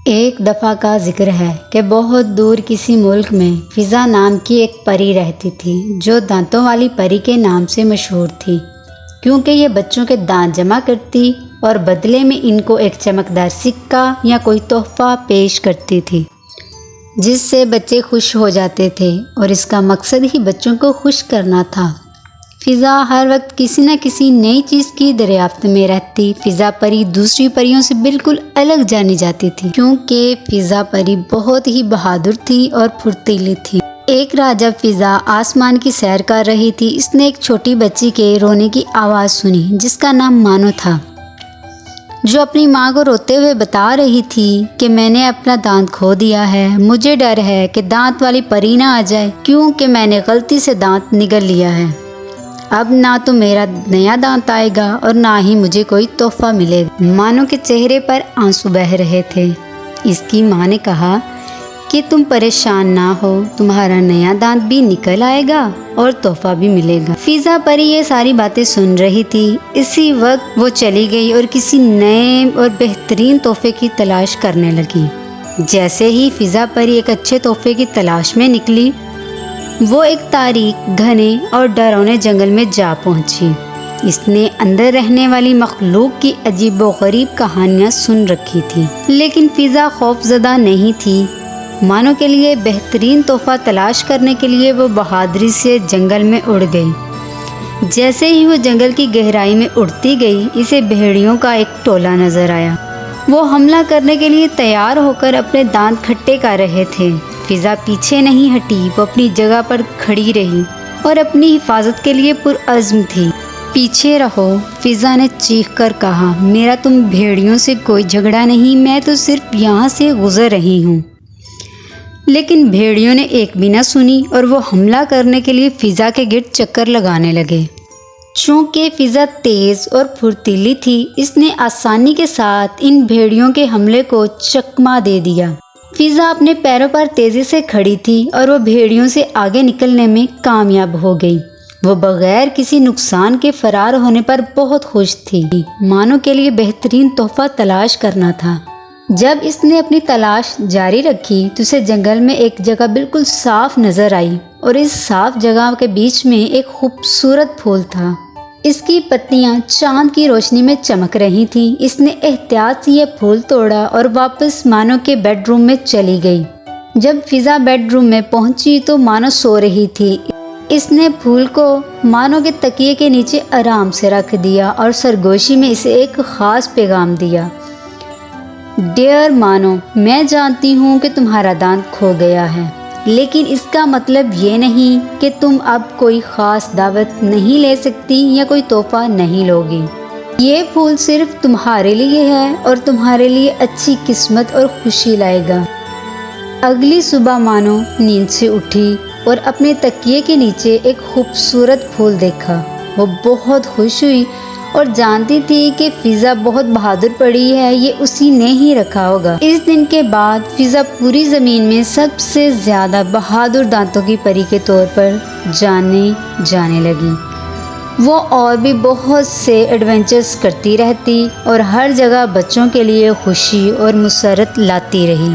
ایک دفعہ کا ذکر ہے کہ بہت دور کسی ملک میں فضا نام کی ایک پری رہتی تھی جو دانتوں والی پری کے نام سے مشہور تھی، کیونکہ یہ بچوں کے دانت جمع کرتی اور بدلے میں ان کو ایک چمکدار سکہ یا کوئی تحفہ پیش کرتی تھی جس سے بچے خوش ہو جاتے تھے، اور اس کا مقصد ہی بچوں کو خوش کرنا تھا۔ فضا ہر وقت کسی نہ کسی نئی چیز کی دریافت میں رہتی۔ فضا پری دوسری پریوں سے بالکل الگ جانی جاتی تھی کیونکہ فضا پری بہت ہی بہادر تھی اور پھرتیلی تھی۔ ایک رات جب فضا آسمان کی سیر کر رہی تھی، اس نے ایک چھوٹی بچی کے رونے کی آواز سنی جس کا نام مانو تھا، جو اپنی ماں کو روتے ہوئے بتا رہی تھی کہ میں نے اپنا دانت کھو دیا ہے، مجھے ڈر ہے کہ دانت والی پری نہ آ جائے کیونکہ میں نے غلطی سے دانت نگل لیا ہے۔ اب نہ تو میرا نیا دانت آئے گا اور نہ ہی مجھے کوئی تحفہ ملے گا۔ مانو کے چہرے پر آنسو بہہ رہے تھے۔ اس کی ماں نے کہا کہ تم پریشان نہ ہو، تمہارا نیا دانت بھی نکل آئے گا اور تحفہ بھی ملے گا۔ فضا پری یہ ساری باتیں سن رہی تھی۔ اسی وقت وہ چلی گئی اور کسی نئے اور بہترین تحفے کی تلاش کرنے لگی۔ جیسے ہی فضا پری ایک اچھے تحفے کی تلاش میں نکلی، وہ ایک تاریک، گھنے اور ڈراؤنے جنگل میں جا پہنچی۔ اس نے اندر رہنے والی مخلوق کی عجیب و غریب کہانیاں سن رکھی تھی، لیکن فضا خوف زدہ نہیں تھی۔ مانو کے لیے بہترین تحفہ تلاش کرنے کے لیے وہ بہادری سے جنگل میں اڑ گئی۔ جیسے ہی وہ جنگل کی گہرائی میں اڑتی گئی، اسے بھیڑیوں کا ایک ٹولہ نظر آیا۔ وہ حملہ کرنے کے لیے تیار ہو کر اپنے دانت کھٹے کر رہے تھے۔ فضا پیچھے نہیں ہٹی، وہ اپنی جگہ پر کھڑی رہی اور اپنی حفاظت کے لیے پرعزم تھی۔ پیچھے رہو، فضا نے چیخ کر کہا، میرا تم بھیڑیوں سے کوئی جھگڑا نہیں، میں تو صرف یہاں سے گزر رہی ہوں۔ لیکن بھیڑیوں نے ایک بھی نہ سنی اور وہ حملہ کرنے کے لیے فضا کے گرد چکر لگانے لگے۔ چونکہ فضا تیز اور پھرتیلی تھی، اس نے آسانی کے ساتھ ان بھیڑیوں کے حملے کو چکما دے دیا۔ فضا اپنے پیروں پر تیزی سے کھڑی تھی اور وہ بھیڑیوں سے آگے نکلنے میں کامیاب ہو گئی۔ وہ بغیر کسی نقصان کے فرار ہونے پر بہت خوش تھی۔ مانو کے لیے بہترین تحفہ تلاش کرنا تھا۔ جب اس نے اپنی تلاش جاری رکھی تو اسے جنگل میں ایک جگہ بالکل صاف نظر آئی، اور اس صاف جگہ کے بیچ میں ایک خوبصورت پھول تھا۔ اس کی پتیاں چاند کی روشنی میں چمک رہی تھیں۔ اس نے احتیاط سے یہ پھول توڑا اور واپس مانو کے بیڈ روم میں چلی گئی۔ جب فضا بیڈ روم میں پہنچی تو مانو سو رہی تھی۔ اس نے پھول کو مانو کے تکیے کے نیچے آرام سے رکھ دیا اور سرگوشی میں اسے ایک خاص پیغام دیا۔ ڈیئر مانو، میں جانتی ہوں کہ تمہارا دانت کھو گیا ہے، لیکن اس کا مطلب یہ نہیں کہ تم اب کوئی خاص دعوت نہیں لے سکتی یا کوئی تحفہ نہیں لوگی۔ یہ پھول صرف تمہارے لیے ہے اور تمہارے لیے اچھی قسمت اور خوشی لائے گا۔ اگلی صبح مانو نیند سے اٹھی اور اپنے تکیے کے نیچے ایک خوبصورت پھول دیکھا۔ وہ بہت خوش ہوئی اور جانتی تھی کہ فضا بہت بہادر پڑی ہے، یہ اسی نے ہی رکھا ہوگا۔ اس دن کے بعد فضا پوری زمین میں سب سے زیادہ بہادر دانتوں کی پری کے طور پر جانے لگی۔ وہ اور بھی بہت سے ایڈونچرز کرتی رہتی اور ہر جگہ بچوں کے لیے خوشی اور مسرت لاتی رہی۔